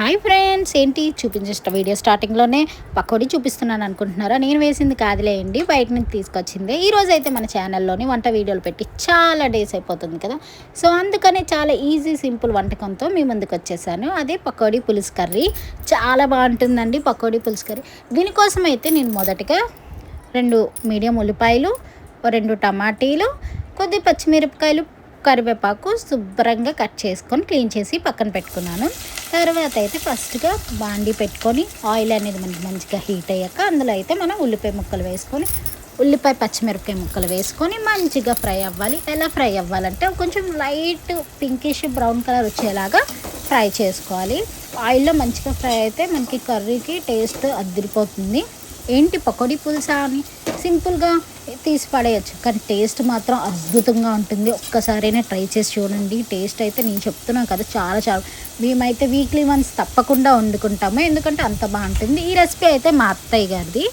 Hi friends, ఏంటి చూపించేసిన video స్టార్టింగ్లోనే పకోడీ చూపిస్తున్నాను అనుకుంటున్నారా? నేను వేసింది కాదులేండి, బయట నుంచి తీసుకొచ్చింది. ఈరోజు అయితే మన ఛానల్లోని వంట వీడియోలు పెట్టి చాలా డేస్ అయిపోతుంది కదా. సో అందుకనే చాలా ఈజీ సింపుల్ వంటకంతో మీ ముందుకు వచ్చేసాను. అదే పకోడీ పులుసు కర్రీ. చాలా బాగుంటుందండి పకోడీ పులుసు కర్రీ. దీనికోసం అయితే నేను మొదటగా 2 మీడియం ఉల్లిపాయలు, 2 టమాటీలు, కొద్ది పచ్చిమిరపకాయలు, కరివేపాకు శుభ్రంగా కట్ చేసుకొని క్లీన్ చేసి పక్కన పెట్టుకున్నాను. తర్వాత అయితే ఫస్ట్గా బాండీ పెట్టుకొని ఆయిల్ అనేది మనకి మంచిగా హీట్ అయ్యాక అందులో అయితే మనం ఉల్లిపాయ ముక్కలు వేసుకొని పచ్చిమిరపకాయ ముక్కలు వేసుకొని మంచిగా ఫ్రై అవ్వాలి. ఎలా ఫ్రై అవ్వాలంటే కొంచెం లైట్ పింకిష్ బ్రౌన్ కలర్ వచ్చేలాగా ఫ్రై చేసుకోవాలి. ఆయిల్లో మంచిగా ఫ్రై అయితే మనకి కర్రీకి టేస్ట్ అదిరిపోతుంది. ఏంటి పకోడీ పులుసా అని సింపుల్గా తీసి పడేయచ్చు, కానీ టేస్ట్ మాత్రం అద్భుతంగా ఉంటుంది. ఒక్కసారైనా ట్రై చేసి చూడండి. టేస్ట్ అయితే నేను చెప్తున్నాను కదా, చాలా మేమైతే వీక్లీ వన్స్ తప్పకుండా వండుకుంటాము, ఎందుకంటే అంత బాగుంటుంది. ఈ రెసిపీ అయితే మా అత్తయ్య గారిది.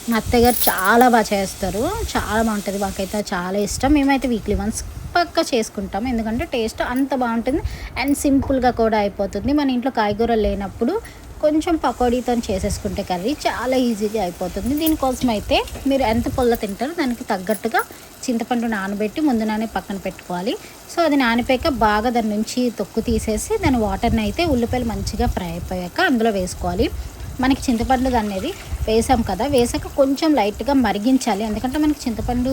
మా అత్తయ్య గారు చాలా బాగా చేస్తారు, చాలా బాగుంటుంది. మాకైతే చాలా ఇష్టం. మేమైతే వీక్లీ వన్స్ పక్కా చేసుకుంటాము, ఎందుకంటే టేస్ట్ అంత బాగుంటుంది అండ్ సింపుల్గా కూడా అయిపోతుంది. మన ఇంట్లో కాయగూరలు లేనప్పుడు కొంచెం పకోడీతో చేసేసుకుంటే కర్రీ చాలా ఈజీగా అయిపోతుంది. దీనికోసం అయితే మీరు ఎంత పుల్ల తింటారో దానికి తగ్గట్టుగా చింతపండు నానబెట్టి ముందుగానే పక్కన పెట్టుకోవాలి. సో అది నానిపోయాక బాగా దాని నుంచి తొక్కు తీసేసి దాని వాటర్ని అయితే ఉల్లిపాయలు మంచిగా ఫ్రై అయిపోయాక అందులో వేసుకోవాలి. మనకి చింతపండు అనేది వేసాం కదా, వేసాక కొంచెం లైట్గా మరిగించాలి, ఎందుకంటే మనకి చింతపండు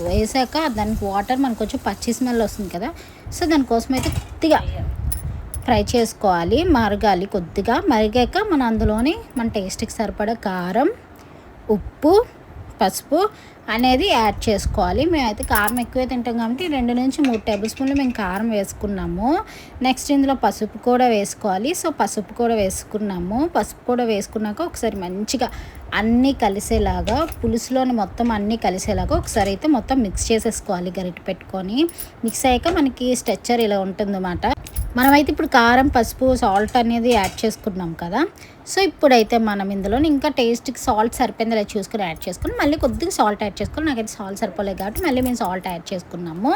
వేసాక దానికి వాటర్ మనకు కొంచెం పచ్చి స్మెల్ వస్తుంది కదా. సో దానికోసం అయితే కొద్దిగా ఫ్రై చేసుకోవాలి, మరగాలి. కొద్దిగా మరిగాక మనం అందులోని మన టేస్ట్కి సరిపడా కారం, ఉప్పు, పసుపు అనేది యాడ్ చేసుకోవాలి. మేమైతే కారం ఎక్కువే తింటాం కాబట్టి 2 నుంచి 3 టేబుల్ స్పూన్లు మేము కారం వేసుకున్నాము. నెక్స్ట్ ఇందులో పసుపు కూడా వేసుకోవాలి. సో పసుపు కూడా వేసుకున్నాక ఒకసారి మంచిగా అన్నీ కలిసేలాగా, పులుసులోని మొత్తం అన్నీ కలిసేలాగా ఒకసారి అయితే మొత్తం మిక్స్ చేసేసుకోవాలి. గరిటె పెట్టుకొని మిక్స్ అయ్యాక మనకి స్ట్రెచ్చర్ ఇలా ఉంటుందన్నమాట. మనమైతే ఇప్పుడు కారం, పసుపు, సాల్ట్ అనేది యాడ్ చేసుకున్నాం కదా. సో ఇప్పుడైతే మనం ఇందులో ఇంకా టేస్ట్కి సాల్ట్ సరిపోయిందో లేదా చూసుకొని యాడ్ చేసుకుని మళ్ళీ కొద్దిగా సాల్ట్ యాడ్ చేసుకొని, నాకైతే సాల్ట్ సరిపోలేదు కాబట్టి మళ్ళీ మేము సాల్ట్ యాడ్ చేసుకున్నాము.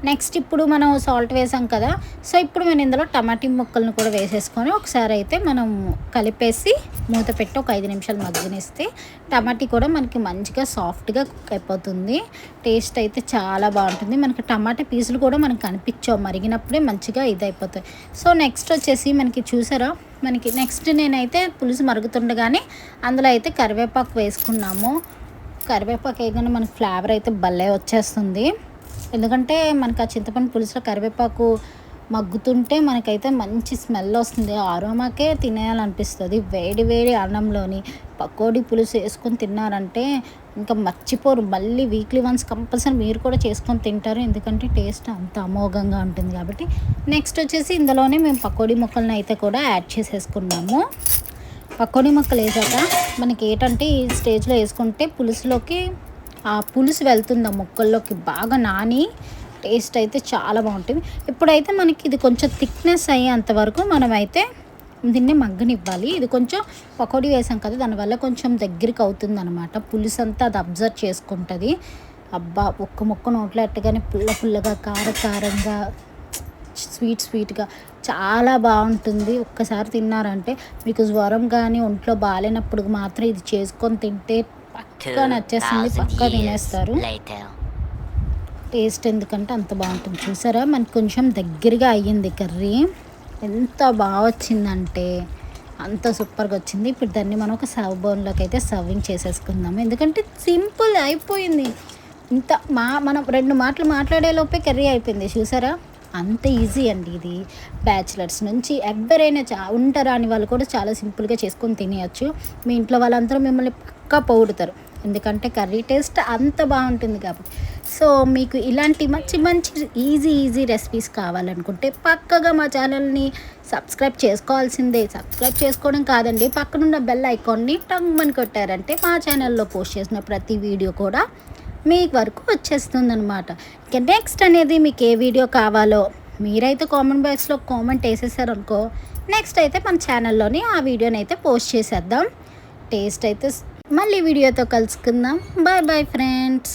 నెక్స్ట్ ఇప్పుడు మనం సాల్ట్ వేసాం కదా. సో ఇప్పుడు మనం ఇందులో టమాటీ ముక్కలను కూడా వేసేసుకొని ఒకసారి అయితే మనం కలిపేసి మూత పెట్టి ఒక 5 నిమిషాలు మగ్గనిస్తే టమాటీ కూడా మనకి మంచిగా సాఫ్ట్గా కుక్ అయిపోతుంది. టేస్ట్ అయితే చాలా బాగుంటుంది. మనకి టమాటా పీసులు కూడా మనకు కనిపించవు, మరిగినప్పుడే మంచిగా ఇది అయిపోతాయి. సో నెక్స్ట్ వచ్చేసి మనకి చూసారా, మనకి నెక్స్ట్ నేనైతే పులుసు మరుగుతుండగానే అందులో అయితే కరివేపాకు వేసుకున్నాము. కరివేపాకు వేయగానే మనకి ఫ్లేవర్ అయితే భలే వచ్చేస్తుంది, ఎందుకంటే మనకు ఆ చింతపండు పులుసులో కరివేపాకు మగ్గుతుంటే మనకైతే మంచి స్మెల్ వస్తుంది. ఆరోమాకే తినేయాలనిపిస్తుంది. వేడి వేడి అన్నంలోని పకోడీ పులుసు వేసుకొని తిన్నారంటే ఇంకా మర్చిపోరు. మళ్ళీ వీక్లీ వన్స్ కంపల్సరీ మీరు కూడా చేసుకొని తింటారు, ఎందుకంటే టేస్ట్ అంత అమోఘంగా ఉంటుంది కాబట్టి. నెక్స్ట్ వచ్చేసి ఇందులోనే మేము పకోడీ ముక్కలను అయితే కూడా యాడ్ చేసేసుకున్నాము. పకోడీ ముక్కలు వేసాక మనకి ఏంటంటే ఈ స్టేజ్లో వేసుకుంటే పులుసులోకి ఆ పులుసు వెళ్తుంది, ఆ ముక్కల్లోకి బాగా నాని టేస్ట్ అయితే చాలా బాగుంటుంది. ఇప్పుడైతే మనకి ఇది కొంచెం థిక్నెస్ అయ్యేంతవరకు మనమైతే దీన్ని మగ్గనివ్వాలి. ఇది కొంచెం పకోడీ వేసాం కదా, దానివల్ల కొంచెం దగ్గరికి అవుతుంది అనమాట. పులుసు అంతా అది అబ్జర్వ్ చేసుకుంటుంది. అబ్బా, ఒక్క ముక్క నోట్లో ఎట్టగానే పుల్లగా, కారంగా, స్వీట్గా చాలా బాగుంటుంది. ఒక్కసారి తిన్నారంటే మీకు జ్వరం కానీ ఒంట్లో బాగాలేనప్పుడు మాత్రం ఇది చేసుకొని తింటే పక్కా నచ్చేస్తుంది, పక్కా తినేస్తారు. టేస్ట్ ఎందుకంటే అంత బాగుంటుంది. చూసారా, మనకి కొంచెం దగ్గరగా అయ్యింది కర్రీ. ఎంత బాగా వచ్చిందంటే అంత సూపర్గా వచ్చింది. ఇప్పుడు దాన్ని మనం ఒక సర్వ్ బౌల్లోకి అయితే సర్వింగ్ చేసేసుకుందాము, ఎందుకంటే సింపుల్ అయిపోయింది. ఇంత మనం 2 మాటలు మాట్లాడేలోపే కర్రీ అయిపోయింది. చూసారా, అంత ఈజీ అండి ఇది. బ్యాచిలర్స్ నుంచి ఎవరైనా ఉంటారని వాళ్ళు కూడా చాలా సింపుల్గా చేసుకొని తినేయచ్చు. మీ ఇంట్లో వాళ్ళందరూ మిమ్మల్ని పక్కా పొగుడుతారు, ఎందుకంటే కర్రీ టేస్ట్ అంత బాగుంటుంది కాబట్టి. సో మీకు ఇలాంటి మంచి ఈజీ రెసిపీస్ కావాలనుకుంటే పక్కగా మా ఛానల్ని సబ్స్క్రైబ్ చేసుకోవాల్సిందే. సబ్స్క్రైబ్ చేసుకోవడం కాదండి, పక్కనున్న బెల్ ఐకాన్ని టంగ్మని కొట్టారంటే మా ఛానల్లో పోస్ట్ చేసిన ప్రతి వీడియో కూడా మీ వరకు వచ్చేస్తుంది అనమాట. ఇక నెక్స్ట్ అనేది మీకు ఏ వీడియో కావాలో మీరైతే కామెంట్ బాక్స్లో కామెంట్ వేసేసారనుకో, నెక్స్ట్ అయితే మన ఛానల్లోని ఆ వీడియోని అయితే పోస్ట్ చేసేద్దాం. టేస్ట్ అయితే మళ్ళీ వీడియోతో కలుసుకుందాం. Bye friends.